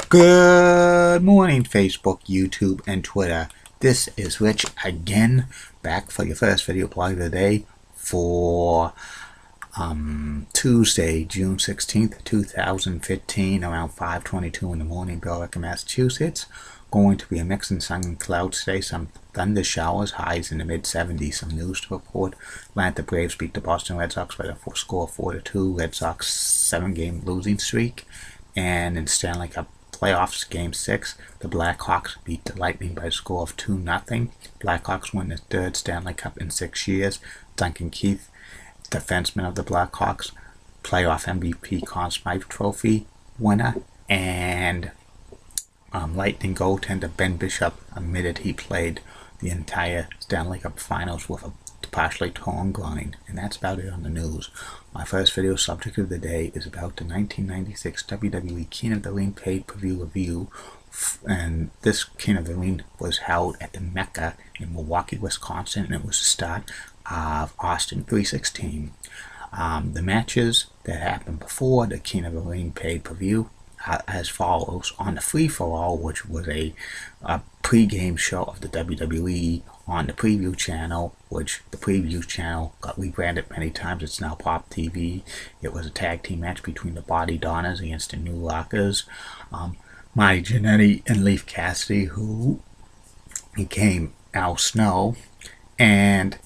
Good morning, Facebook, YouTube, and Twitter. This is Rich again, back for your first video blog of the day for Tuesday, June 16th, 2015, around 5:22 in the morning, Billerica, Massachusetts. Going to be a mix and sun and clouds today. Some thunder showers, highs in the mid-70s. Some news to report. Atlanta Braves beat the Boston Red Sox by a score of 4-2. Red Sox 7-game losing streak. And in Stanley Cup playoffs, Game 6, the Blackhawks beat the Lightning by a score of 2-0. Blackhawks win the third Stanley Cup in 6 years. Duncan Keith, defenseman of the Blackhawks, playoff MVP Conn Smythe Trophy winner, and Lightning goaltender Ben Bishop admitted he played the entire Stanley Cup Finals with a partially torn groin. And that's about it on the news. My first video subject of the day is about the 1996 WWE King of the Ring pay-per-view review, and this King of the Ring was held at the Mecca in Milwaukee, Wisconsin, and it was the start of Austin 316. The matches that happened before the King of the Ring pay-per-view as follows. On the free-for-all, which was a pre-game show of the WWE on the preview channel, which the preview channel got rebranded many times. It's now Pop TV. It was a tag team match between the Body Donners against the New Rockers. Marty Jannetty and Leif Cassidy, who became Al Snow. And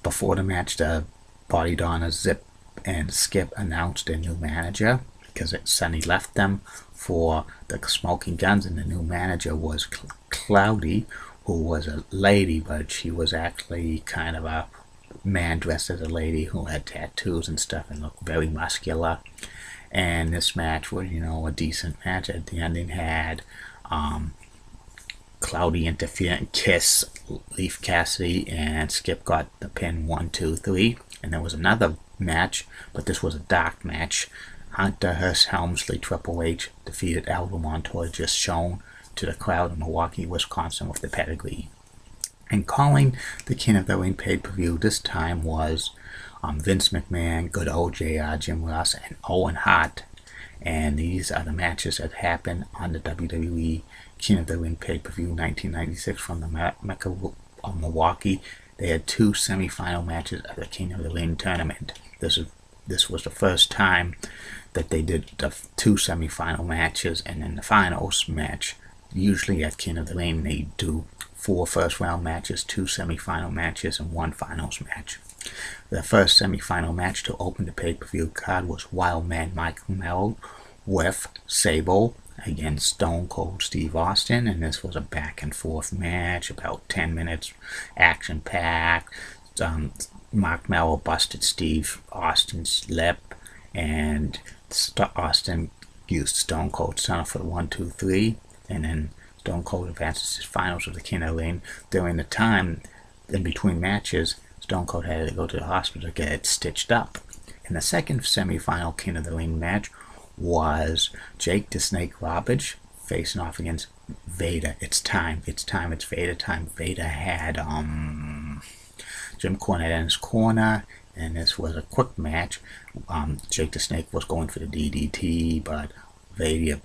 before the match, the Body Donners, Zip and Skip, announced their new manager because Sonny left them for the Smoking Guns, and the new manager was Cloudy, who was a lady, but she was actually kind of a man dressed as a lady who had tattoos and stuff and looked very muscular. And this match was, a decent match. At the ending had Cloudy interfere and kiss Leif Cassidy, and Skip got the pin 1, 2, 3. And there was another match, but this was a dark match. Hunter Hearst Helmsley, Triple H, defeated Aldo Montoya, just shown to the crowd in Milwaukee, Wisconsin, with the pedigree. And calling the King of the Ring pay-per-view this time was Vince McMahon, good old JR, Jim Ross, and Owen Hart. And these are the matches that happened on the WWE King of the Ring pay-per-view 1996 from the Mecca of Milwaukee. They had 2 semi-final matches of the King of the Ring tournament. This was the first time that they did the 2 semi-final matches, and then the finals match. Usually at King of the Ring, they do 4 first-round matches, 2 semi-final matches, and 1 finals match. The first semi-final match to open the pay-per-view card was Wildman Mike Mel with Sable against Stone Cold Steve Austin, and this was a back-and-forth match, about 10 minutes, action-packed. Mark Mello busted Steve Austin's lip, and Austin used Stone Cold Stunner for the 1, 2, 3, and then Stone Cold advances to finals of the King of the Ring. During the time in between matches, Stone Cold had to go to the hospital to get it stitched up. And the second semi-final King of the Ring match was Jake the Snake Roberts facing off against Vader. It's Vader time. Vader had Jim Cornette in his corner, and this was a quick match. Jake the Snake was going for the DDT, but Vader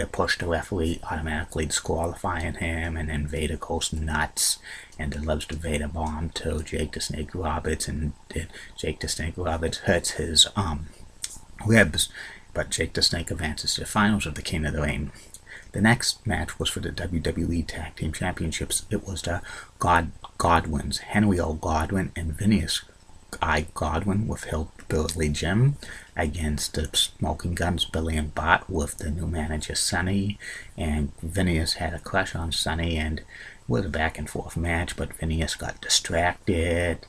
pushed the referee, automatically disqualifying him, and then Vader goes nuts and delivers the Vader bomb to Jake the Snake Roberts, and Jake the Snake Roberts hurts his ribs, but Jake the Snake advances to the finals of the King of the Ring. The next match was for the WWE Tag Team Championships. It was the Godwins, Henry O. Godwin and Phineas I. Godwin with Hillbilly Jim against the Smoking Guns, Billy and Bart, with the new manager Sonny. And Phineas had a crush on Sonny, and it was a back-and-forth match, but Phineas got distracted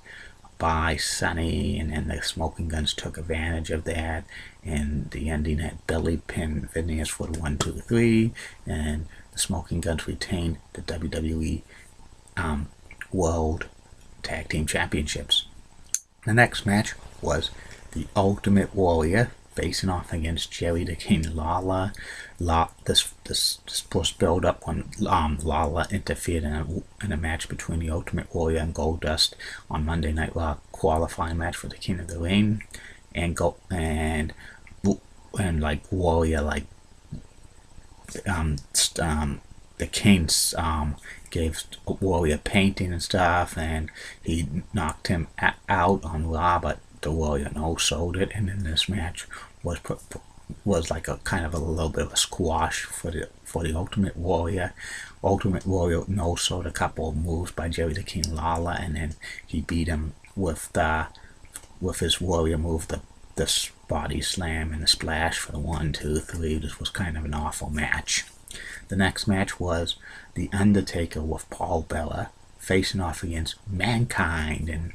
by Sonny, and then the Smoking Guns took advantage of that, and the ending had Billy pinned Phineas for the 1, 2, 3, and the Smoking Guns retained the WWE World Tag Team Championships. The next match was the Ultimate Warrior facing off against Jerry the King Lawler. This was built up when Lawler interfered in a match between the Ultimate Warrior and Goldust on Monday Night Raw qualifying match for the King of the Ring, and Warrior the King gave Warrior a painting and stuff, and he knocked him out on Raw, but the Warrior no-sold it, and then this match was like a kind of a little bit of a squash for the Ultimate Warrior. Ultimate Warrior no-sold a couple of moves by Jerry the King Lawler, and then he beat him with his Warrior move, the body slam and the splash for the 1, 2, 3. This was kind of an awful match. The next match was The Undertaker with Paul Bearer facing off against Mankind, and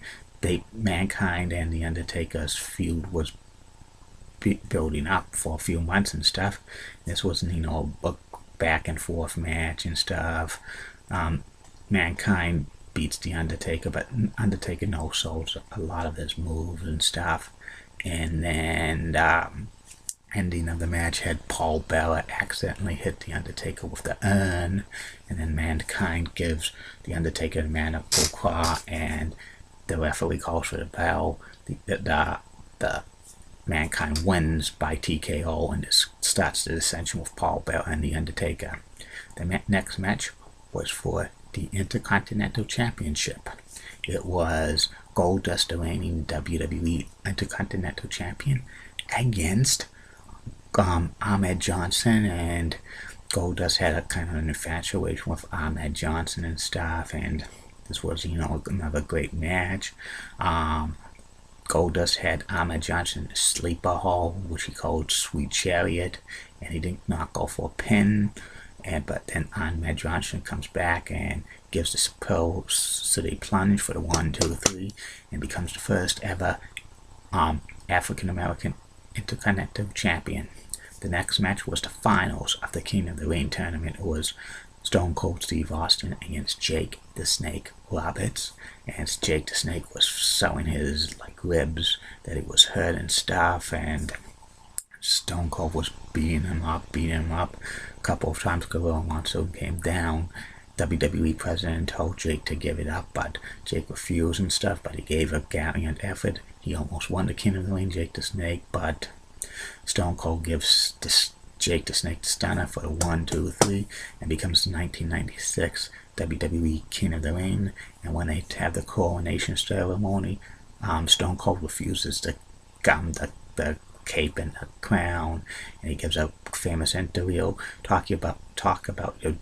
Mankind and The Undertaker's feud was building up for a few months and stuff. This wasn't, a back and forth match and stuff. Mankind beats The Undertaker, but Undertaker no-sells a lot of his moves and stuff. And then ending of the match had Paul Bearer accidentally hit The Undertaker with the urn, and then Mankind gives The Undertaker the man up full claw, and the referee calls for the bell. The Mankind wins by TKO, and this starts the dissension with Paul Bearer and The Undertaker. The next match was for the Intercontinental Championship. It was Goldust, the reigning WWE Intercontinental Champion, against Ahmed Johnson, and Goldust had a kind of an infatuation with Ahmed Johnson and stuff, and this was, another great match. Goldust had Ahmed Johnson in a sleeper hold, which he called Sweet Chariot, and he did not go for a pin. But then Ahmed Johnson comes back and gives the Superior City Plunge for the 1, 2, 3, and becomes the first ever African American Intercontinental Champion. The next match was the finals of the King of the Ring tournament. It was Stone Cold Steve Austin against Jake the Snake Roberts, and Jake the Snake was selling his ribs that he was hurt and stuff, and Stone Cold was beating him up. A couple of times Gorilla Monsoon came down. WWE president told Jake to give it up, but Jake refused and stuff, but he gave a gallant effort. He almost won the King of the Ring, Jake the Snake, but Stone Cold gives Jake the Snake the stunner for the 1, 2, 3, and becomes the 1996 WWE King of the Ring. And when they have the coronation ceremony, Stone Cold refuses to gum the cape and the crown, and he gives a famous interview talk about your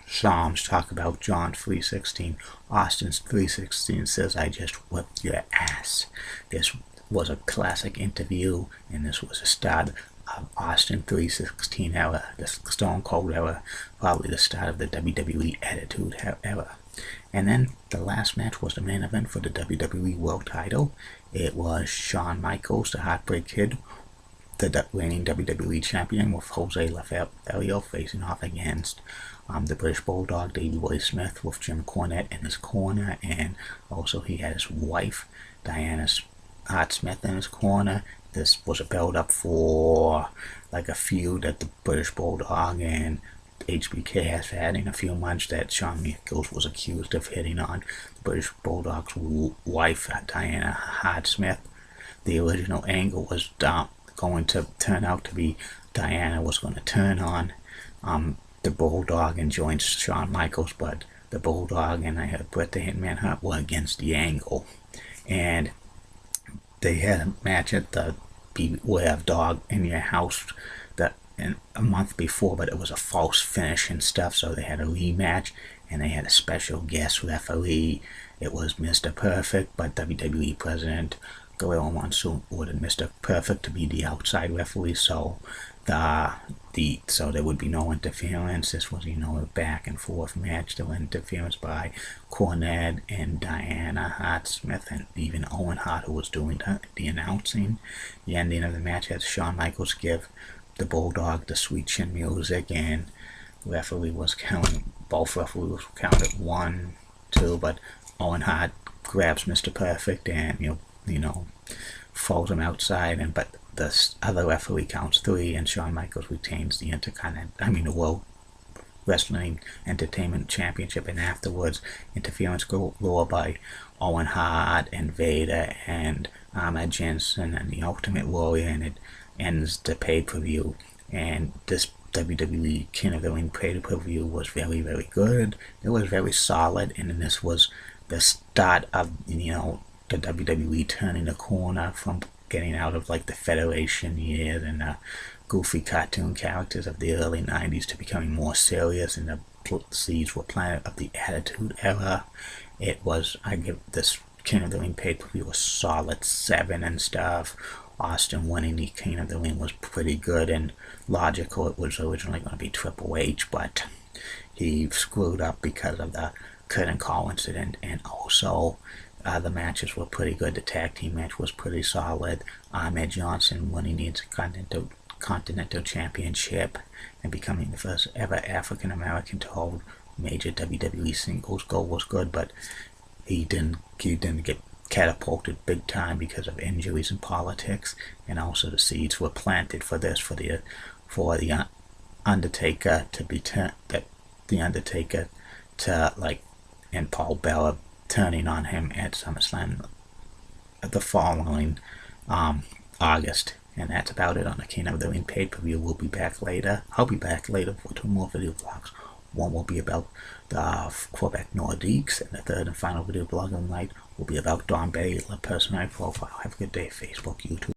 Psalms, talk about John 3:16. Austin's 3:16 says, "I just whipped your ass." This was a classic interview, and this was the start of Austin 3:16 era, the Stone Cold era, probably the start of the WWE Attitude era. And then the last match was the main event for the WWE World Title. It was Shawn Michaels, the Heartbreak Kid, the reigning WWE Champion, with Jose Lothario facing off against the British Bulldog, Davey Boy Smith, with Jim Cornette in his corner, and also he had his wife, Diana Hart Smith, in his corner. This was a build-up for a feud that the British Bulldog and HBK has had in a few months, that Shawn Michaels was accused of hitting on the British Bulldog's wife, Diana Hart Smith. The original angle was going to turn out to be Diana was going to turn on the Bulldog and join Shawn Michaels, but the Bulldog and Bret the Hitman Hart were against the angle, and they had a match at the Beware of Dog in Your House a month before, but it was a false finish and stuff, so they had a rematch, and they had a special guest referee. It was Mr. Perfect, but WWE President Gorilla Monsoon ordered Mr. Perfect to be the outside referee, so so there would be no interference. This was, a back and forth match. There was interference by Cornette and Diana Hart Smith, and even Owen Hart, who was doing the announcing. The ending of the match had Shawn Michaels give the Bulldog the sweet chin music, and both referees was counted 1, 2, but Owen Hart grabs Mr. Perfect and falls him outside, but the other referee counts 3, and Shawn Michaels retains the the World Wrestling Entertainment Championship. And afterwards, interference galore by Owen Hart and Vader and Ahmed Johnson and the Ultimate Warrior, and it ends the pay-per-view. And this WWE King of the Ring pay-per-view was very, very good. It was very solid, and then this was the start of, the WWE turning the corner from getting out of like the Federation years and the goofy cartoon characters of the early 90s to becoming more serious, and the seeds were planted of the Attitude Era. I give this King of the Ring pay-per-view a solid 7 and stuff. Austin winning the King of the Ring was pretty good and logical. It was originally going to be Triple H, but he screwed up because of the Curtin Call incident, and also the matches were pretty good. The tag team match was pretty solid. Ahmed Johnson winning the Intercontinental Championship and becoming the first ever African American to hold major WWE singles goal was good, but he didn't get catapulted big time because of injuries and politics, and also the seeds were planted for the Undertaker to be the Undertaker to and Paul Bearer turning on him at SummerSlam the following August. And that's about it on the King of the Ring pay-per-view. We'll be back later. I'll be back later for 2 more video vlogs. One will be about the Quebec Nordiques, and the third and final video blog of the night will be about Don Bailey, personal profile. Have a good day, Facebook, YouTube.